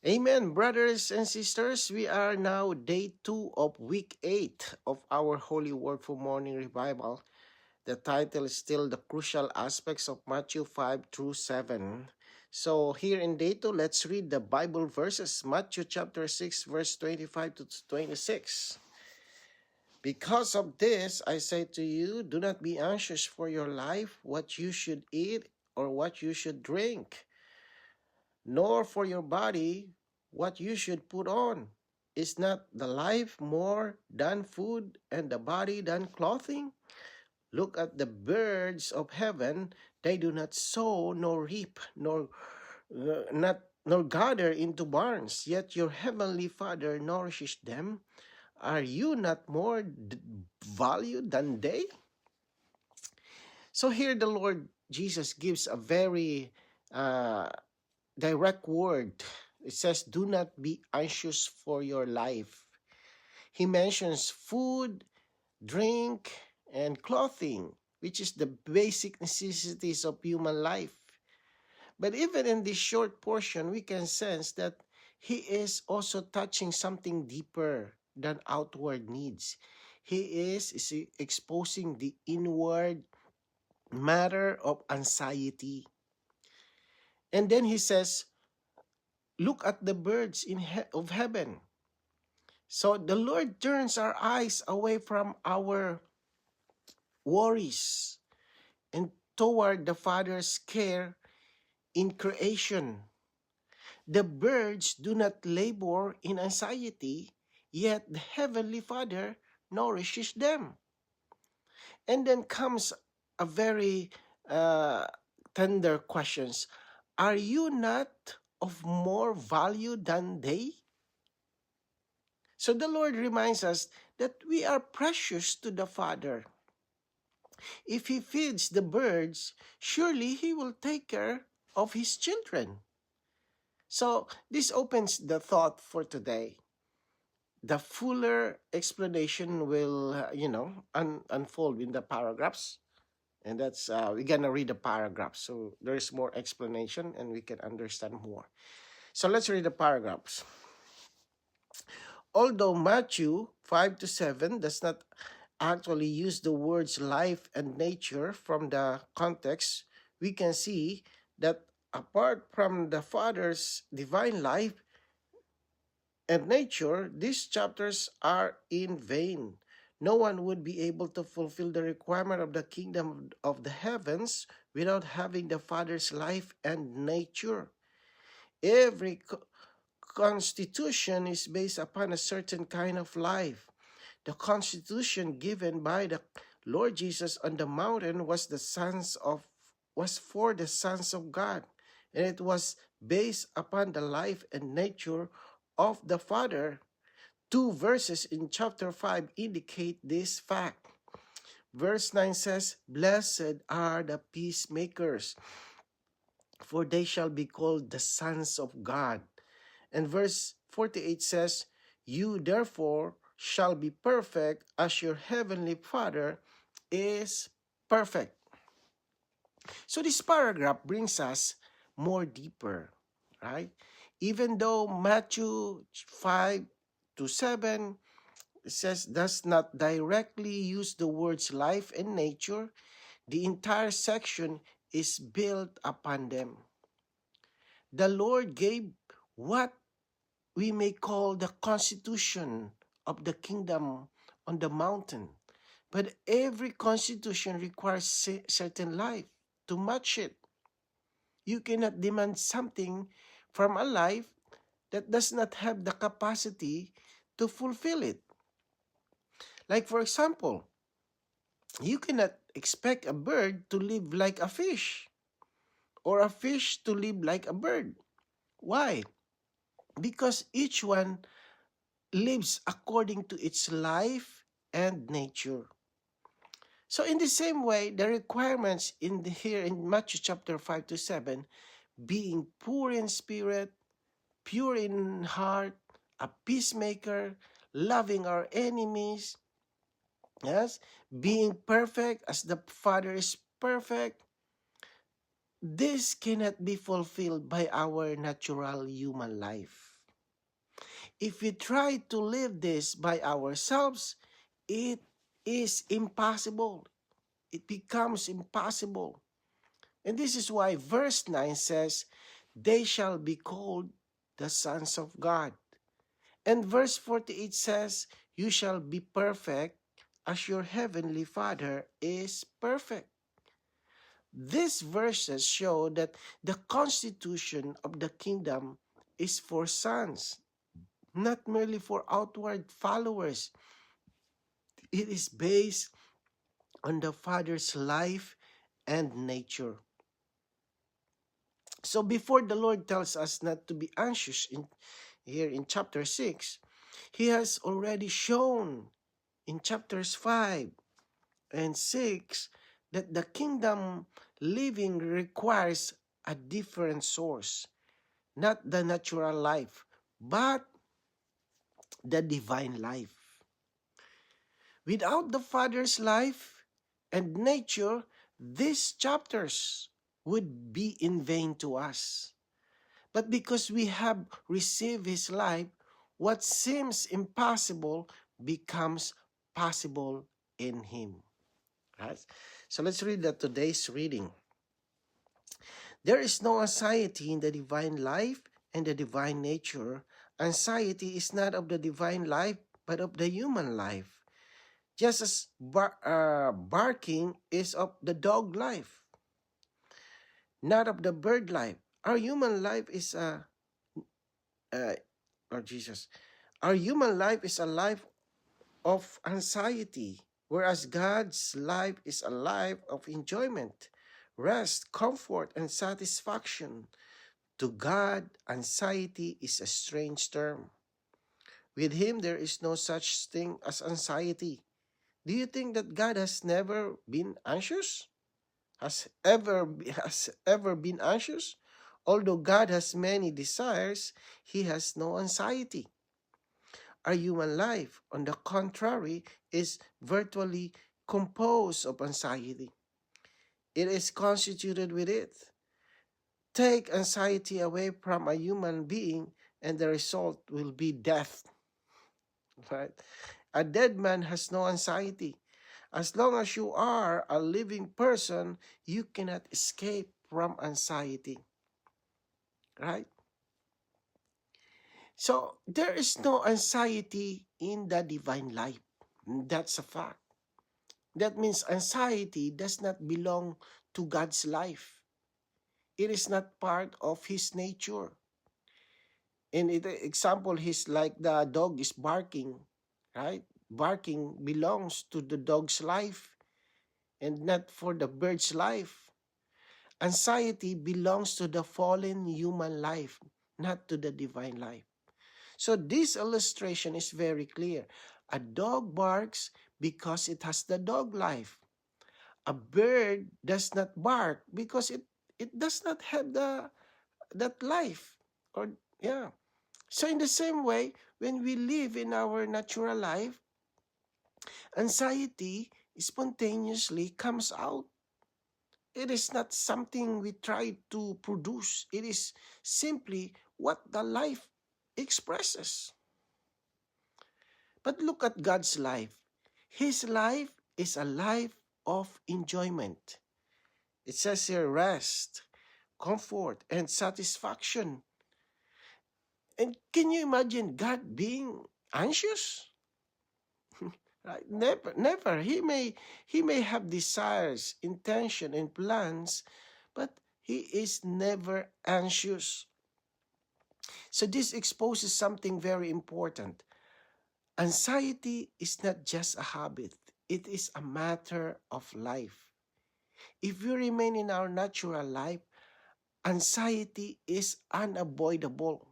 Amen, brothers and sisters. We are now day 2 of week 8 of our Holy Word for Morning Revival. The title is still The Crucial Aspects of Matthew 5 through 7. So here in day 2, let's read the Bible verses. Matthew chapter 6, verse 25 to 26. Because of this, I say to you, do not be anxious for your life, what you should eat or what you should drink, nor for your body what you should put on. Is not the life more than food, and the body than clothing? Look at the birds of heaven; they do not sow, nor reap, nor gather into barns, yet your heavenly Father nourishes them. Are you not more valued than they? So here the Lord Jesus gives a very uh, direct word. It says, do not be anxious for your life. He mentions food, drink, and clothing, which is the basic necessities of human life. But even in this short portion, we can sense that he is also touching something deeper than outward needs. He is exposing the inward matter of anxiety. And then he says, look at the birds of heaven. So the Lord turns our eyes away from our worries and toward the Father's care in creation. The birds do not labor in anxiety, yet the Heavenly Father nourishes them. And then comes a very uh, tender questions. Are you not of more value than they? So the Lord reminds us that we are precious to the Father. If He feeds the birds, surely He will take care of His children. So this opens the thought for today. The fuller explanation will, unfold in the paragraphs. And that's, we're going to read the paragraphs. So there's more explanation and we can understand more. So let's read the paragraphs. Although Matthew 5 to 7 does not actually use the words life and nature from the context, we can see that apart from the Father's divine life and nature, these chapters are in vain. No one would be able to fulfill the requirement of the kingdom of the heavens without having the Father's life and nature. Every constitution is based upon a certain kind of life. The constitution given by the Lord Jesus on the mountain was for the sons of God, and it was based upon the life and nature of the Father. 2 verses in chapter 5 indicate this fact. Verse 9 says, "Blessed are the peacemakers, for they shall be called the sons of God." And verse 48 says, "You therefore shall be perfect as your heavenly Father is perfect." So this paragraph brings us more deeper, right? Even though Matthew 5 to 7 says does not directly use the words life and nature, the entire section is built upon them. The Lord gave what we may call the constitution of the kingdom on the mountain. But every constitution requires certain life to match it. You cannot demand something from a life that does not have the capacity to fulfill it. Like for example, you cannot expect a bird to live like a fish or a fish to live like a bird. Why? Because each one lives according to its life and nature. So in the same way, the requirements here in Matthew chapter 5 to 7, being poor in spirit, pure in heart, a peacemaker, loving our enemies, yes, being perfect as the Father is perfect, this cannot be fulfilled by our natural human life. If we try to live this by ourselves, it is impossible. It becomes impossible. And this is why verse 9 says, they shall be called the sons of God. And verse 48 says, you shall be perfect as your heavenly Father is perfect. These verses show that the constitution of the kingdom is for sons, not merely for outward followers. It is based on the Father's life and nature. So before the Lord tells us not to be anxious here in chapter 6, He has already shown in chapters 5 and 6 that the kingdom living requires a different source, not the natural life, but the divine life. Without the Father's life and nature, these chapters would be in vain to us. But because we have received His life, what seems impossible becomes possible in Him. Right? So let's read today's reading. There is no anxiety in the divine life and the divine nature. Anxiety is not of the divine life, but of the human life. Just as barking is of the dog life, not of the bird life. Our human life is Our human life is a life of anxiety, whereas God's life is a life of enjoyment, rest, comfort, and satisfaction. To God, anxiety is a strange term. With Him, there is no such thing as anxiety. Do you think that God has never been anxious? Has ever been anxious? Although God has many desires, He has no anxiety. Our human life, on the contrary, is virtually composed of anxiety. It is constituted with it. Take anxiety away from a human being, and the result will be death. Right? A dead man has no anxiety. As long as you are a living person, you cannot escape from anxiety. Right? So, there is no anxiety in the divine life. That's a fact. That means anxiety does not belong to God's life. It is not part of His nature. In example, He's like the dog is barking, right? Barking belongs to the dog's life and not for the bird's life. Anxiety belongs to the fallen human life, not to the divine life. So this illustration is very clear. A dog barks because it has the dog life. A bird does not bark because it does not have that life. Or yeah. So in the same way, when we live in our natural life, anxiety spontaneously comes out. It is not something we try to produce. It is simply what the life expresses. But look at God's life. His life is a life of enjoyment. It says here rest, comfort, and satisfaction. And can you imagine God being anxious? Right? Never, never. He may have desires, intention, and plans, but He is never anxious. So this exposes something very important. Anxiety is not just a habit. It is a matter of life. If we remain in our natural life, anxiety is unavoidable.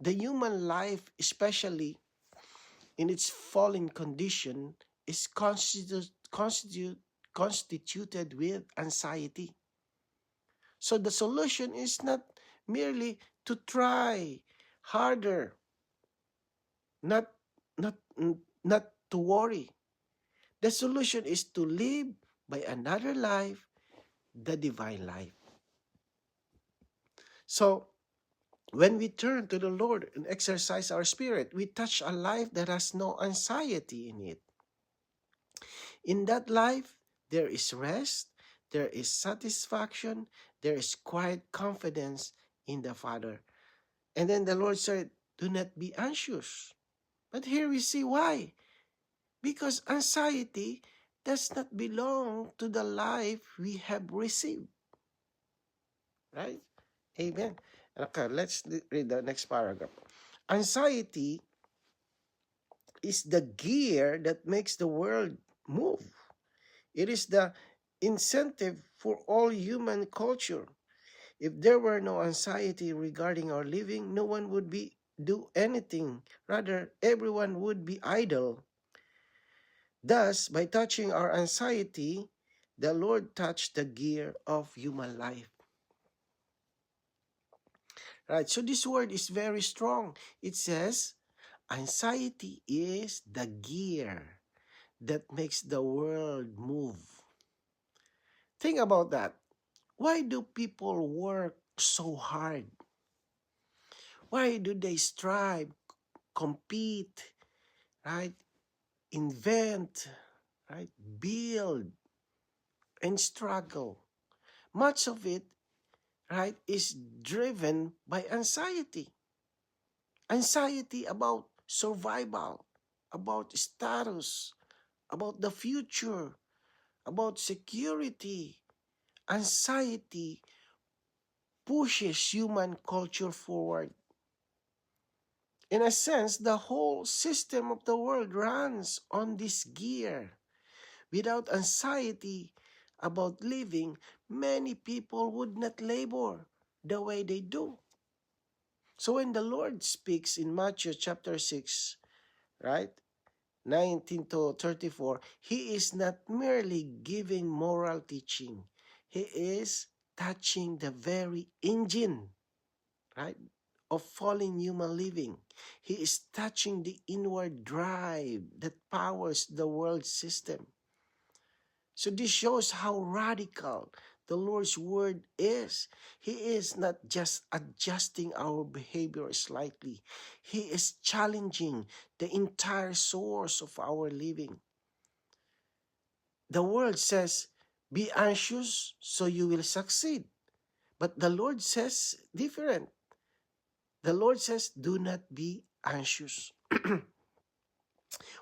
The human life, especially in its fallen condition, is constituted with anxiety. So the solution is not merely to try harder, not, not, not to worry. The solution is to live by another life, the divine life. So, when we turn to the Lord and exercise our spirit, we touch a life that has no anxiety in it. In that life, there is rest, there is satisfaction, there is quiet confidence in the Father. And then the Lord said, do not be anxious. But here we see why. Because anxiety does not belong to the life we have received. Right? Amen. Okay, let's read the next paragraph. Anxiety is the gear that makes the world move. It is the incentive for all human culture. If there were no anxiety regarding our living, no one would do anything. Rather, everyone would be idle. Thus, by touching our anxiety, the Lord touched the gear of human life. Right, so this word is very strong. It says, anxiety is the gear that makes the world move. Think about that. Why do people work so hard? Why do they strive, compete, right? Invent, right? Build and struggle. Much of it, right, is driven by anxiety. Anxiety about survival, about status, about the future, about security. Anxiety pushes human culture forward. In a sense, the whole system of the world runs on this gear. Without anxiety about living, many people would not labor the way they do. So when the Lord speaks in Matthew chapter 6, right, 19 to 34, he is not merely giving moral teaching. He is touching the very engine, right, of fallen human living. He is touching the inward drive that powers the world system. So this shows how radical the Lord's word is. He is not just adjusting our behavior slightly. He is challenging the entire source of our living. The world says, be anxious so you will succeed. But the Lord says different. The Lord says, do not be anxious.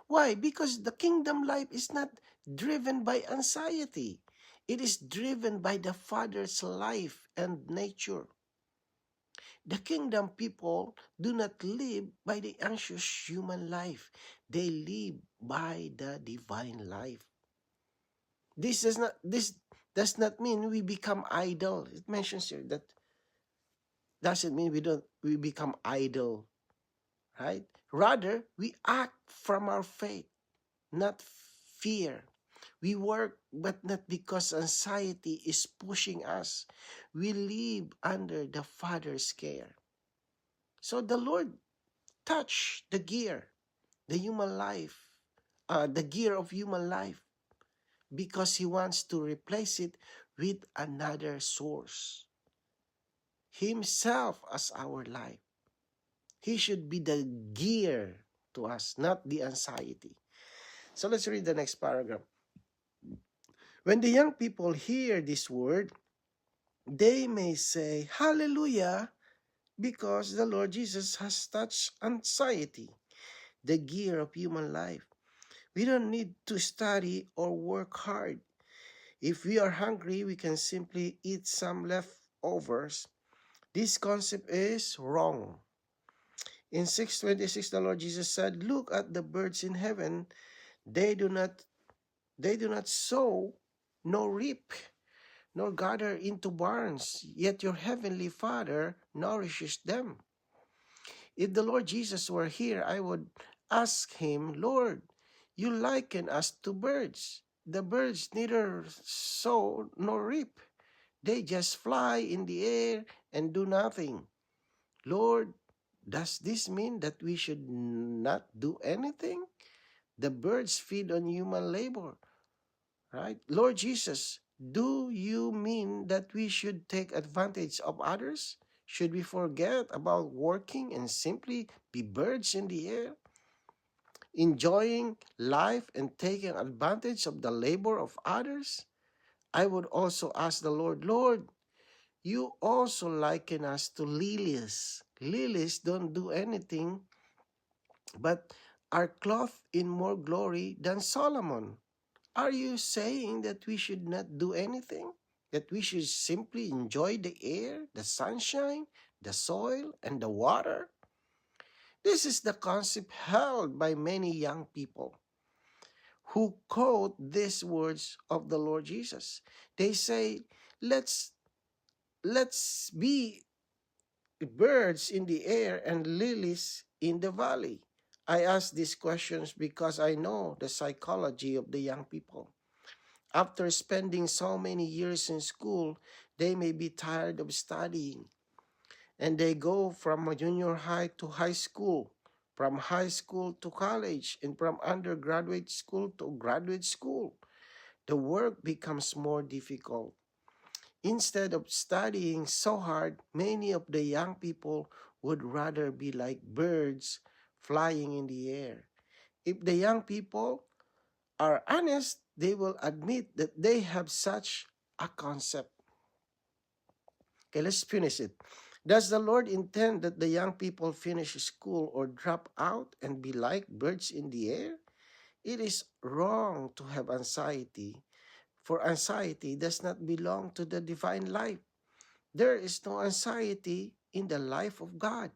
Why? Because the kingdom life is not driven by anxiety. It is driven by the Father's life and nature. The kingdom people do not live by the anxious human life. They live by the divine life. This does not mean we become idle. It mentions here that doesn't mean we become idle, right? Rather, we act from our faith, not fear. We work, but not because anxiety is pushing us. We live under the Father's care. So the Lord touched the gear, the human life, the gear of human life, because He wants to replace it with another source. Himself as our life. He should be the gear to us, not the anxiety. So let's read the next paragraph. When the young people hear this word, they may say, Hallelujah, because the Lord Jesus has touched anxiety, the gear of human life. We don't need to study or work hard. If we are hungry, we can simply eat some leftovers. This concept is wrong. In 6:26, the Lord Jesus said, Look at the birds in heaven. They do not sow nor reap, nor gather into barns, yet your heavenly Father nourishes them. If the Lord Jesus were here, I would ask him, Lord, you liken us to birds. The birds neither sow nor reap. They just fly in the air and do nothing. Lord, does this mean that we should not do anything? The birds feed on human labor, right? Lord Jesus, do you mean that we should take advantage of others? Should we forget about working and simply be birds in the air, enjoying life and taking advantage of the labor of others? I would also ask the Lord, Lord, you also liken us to lilies. Lilies don't do anything but are clothed in more glory than Solomon. Are you saying that we should not do anything? That we should simply enjoy the air, the sunshine, the soil, and the water? This is the concept held by many young people who quote these words of the Lord Jesus. They say, let's let's be birds in the air and lilies in the valley. I ask these questions because I know the psychology of the young people. After spending so many years in school, they may be tired of studying, and they go from a junior high to high school, from high school to college, and from undergraduate school to graduate school. The work becomes more difficult. Instead of studying so hard, many of the young people would rather be like birds flying in the air. If the young people are honest, they will admit that they have such a concept. Okay, let's finish it. Does the Lord intend that the young people finish school or drop out and be like birds in the air? It is wrong to have anxiety, for anxiety does not belong to the divine life. There is no anxiety in the life of God.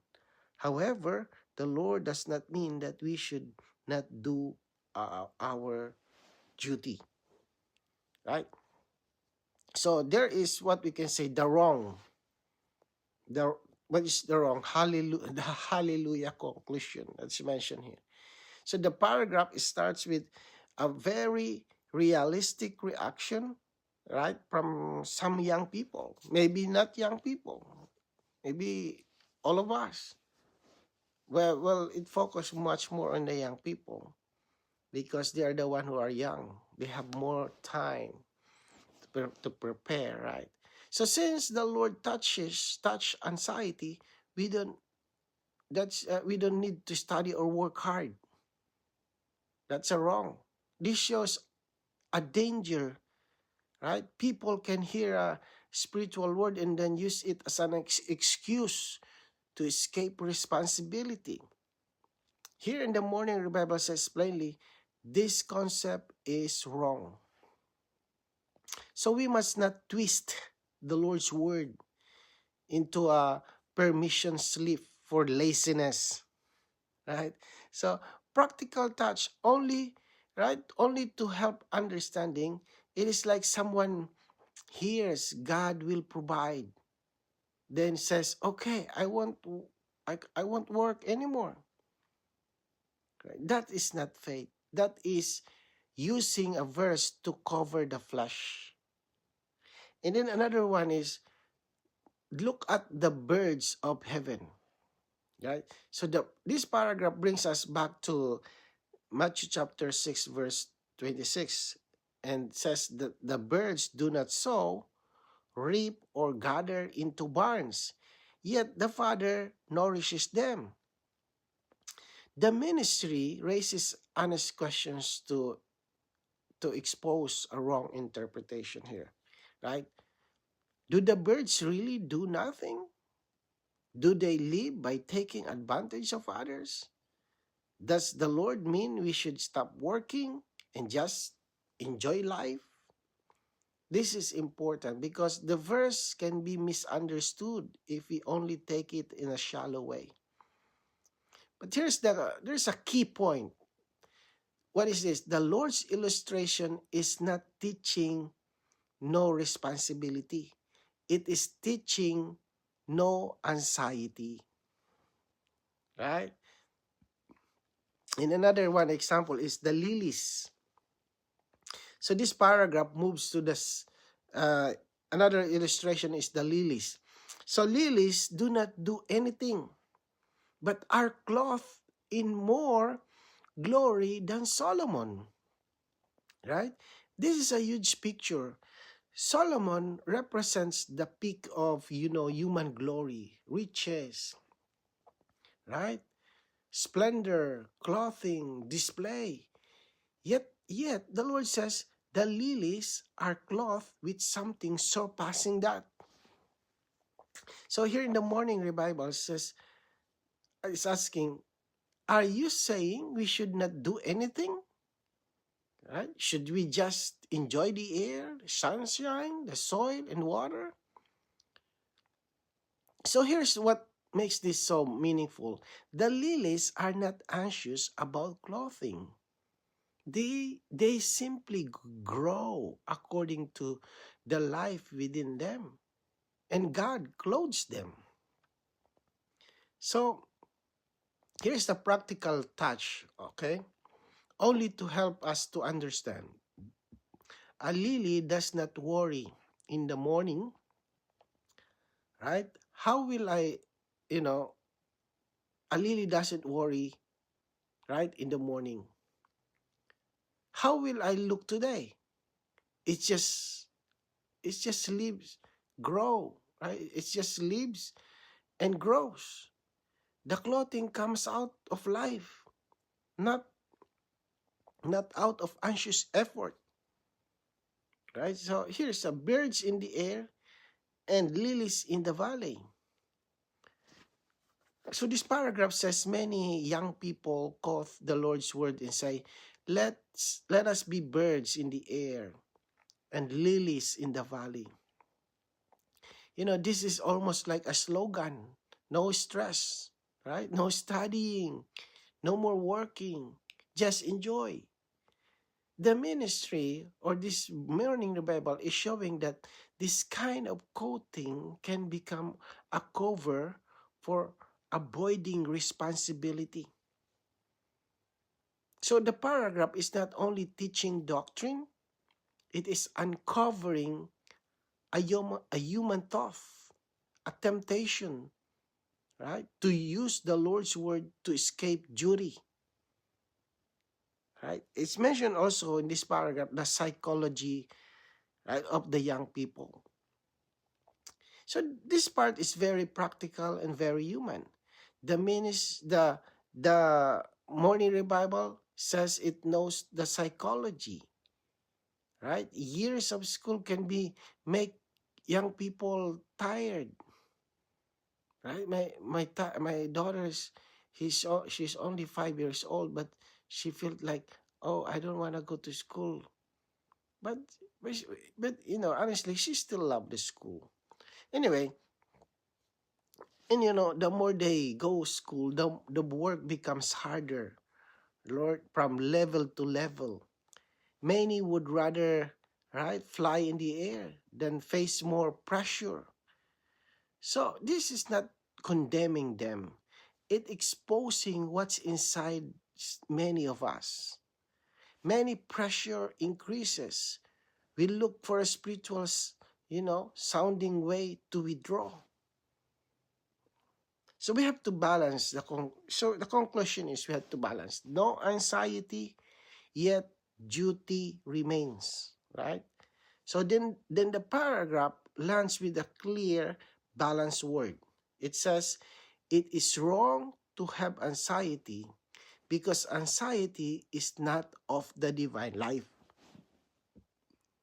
However, the Lord does not mean that we should not do our duty, right? So there is what we can say the wrong. The what is the wrong? Hallelujah, the hallelujah conclusion that's mentioned here. So the paragraph starts with a very realistic reaction, right, from some young people. Maybe not young people. Maybe all of us. Well, it focuses much more on the young people because they are the one who are young. They have more time to prepare, right? So since the Lord touch anxiety, we don't we don't need to study or work hard. That's a wrong. This shows a danger, right? People can hear a spiritual word and then use it as an excuse to escape responsibility. Here in the morning revival says plainly, this concept is wrong. So we must not twist the Lord's word into a permission slip for laziness, right? So practical touch only, right? Only to help understanding. It is like someone hears God will provide, then says, "Okay, I won't work anymore." Right? That is not faith. That is using a verse to cover the flesh. And then another one is look at the birds of heaven. Right? So this paragraph brings us back to Matthew chapter 6 verse 26 and says that the birds do not sow, reap, or gather into barns, yet the Father nourishes them. The ministry raises honest questions to expose a wrong interpretation here, right? Do the birds really do nothing? Do they live by taking advantage of others? Does the Lord mean we should stop working and just enjoy life? This is important because the verse can be misunderstood if we only take it in a shallow way. But there's a key point. What is this? The Lord's illustration is not teaching no responsibility. It is teaching no anxiety. Right? And another one example is the lilies. So this paragraph moves to this. Another illustration is the lilies. So lilies do not do anything, but are clothed in more glory than Solomon. Right? This is a huge picture. Solomon represents the peak of, human glory, riches, right? Splendor, clothing, display. Yet the Lord says the lilies are clothed with something surpassing that. So here in the morning revival says, is asking, are you saying we should not do anything? Right? Should we just enjoy the air, the sunshine, the soil, and water? So here's what makes this so meaningful. The lilies are not anxious about clothing. They simply grow according to the life within them. And God clothes them. So here's the practical touch, okay? Only to help us to understand. A lily does not worry in the morning, right? How will you know, a lily doesn't worry, right, in the morning. How will I look today? It's just leaves grow, right? It's just leaves and grows. The clothing comes out of life, not out of anxious effort, right? So here's a birds in the air and lilies in the valley. So this paragraph says many young people quote the Lord's word and say, let us be birds in the air and lilies in the valley. This is almost like a slogan. No stress, right? No studying, no more working. Just enjoy. The ministry or this morning revival is showing that this kind of quoting can become a cover for avoiding responsibility. So the paragraph is not only teaching doctrine, it is uncovering a human thought, a temptation, right? To use the Lord's word to escape duty. Right? It's mentioned also in this paragraph the psychology, right, of the young people. So this part is very practical and very human. The morning revival says it knows the psychology, right? Years of school can make young people tired, right? My daughter's she's only 5 years old, but she felt like, oh, I don't want to go to school. But but, but honestly, she still loved the school. Anyway, and the more they go school, the work becomes harder. Lord, from level to level. Many would rather, right, fly in the air than face more pressure. So this is not condemning them. It exposing what's inside many of us. Many pressure increases. We look for a spiritual, sounding way to withdraw. So we have to balance so the conclusion is we have to balance. No anxiety, yet duty remains, right? So then the paragraph lands with a clear, balanced word. It says, it is wrong to have anxiety because anxiety is not of the divine life.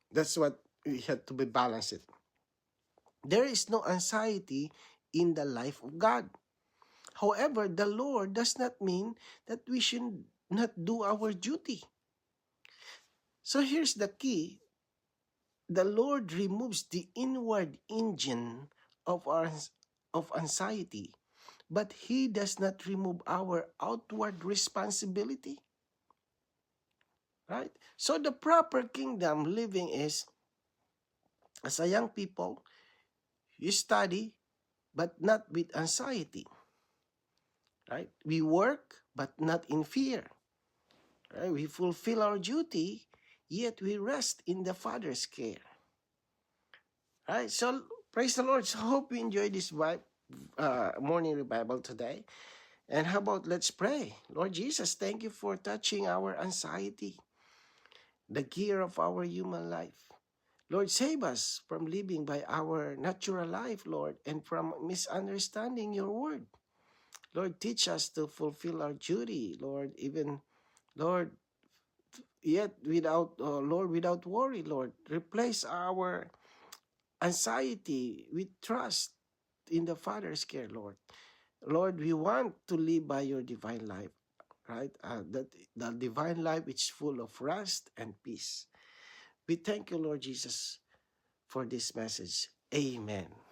That's what we have to be balanced. There is no anxiety in the life of God. However, the Lord does not mean that we should not do our duty. So here's the key. The Lord removes the inward engine of anxiety, but He does not remove our outward responsibility. Right? So the proper kingdom living is, as a young people, you study, but not with anxiety. Right? We work, but not in fear. Right? We fulfill our duty, yet we rest in the Father's care. Right? So praise the Lord. So hope you enjoyed this morning revival today. And how about let's pray. Lord Jesus, thank you for touching our anxiety, the gear of our human life. Lord, save us from living by our natural life, Lord, and from misunderstanding your word. Lord, teach us to fulfill our duty, Lord, even, Lord, yet Lord, without worry, Lord. Replace our anxiety with trust in the Father's care, Lord. Lord, we want to live by your divine life, right? That the divine life which is full of rest and peace. We thank you, Lord Jesus, for this message. Amen.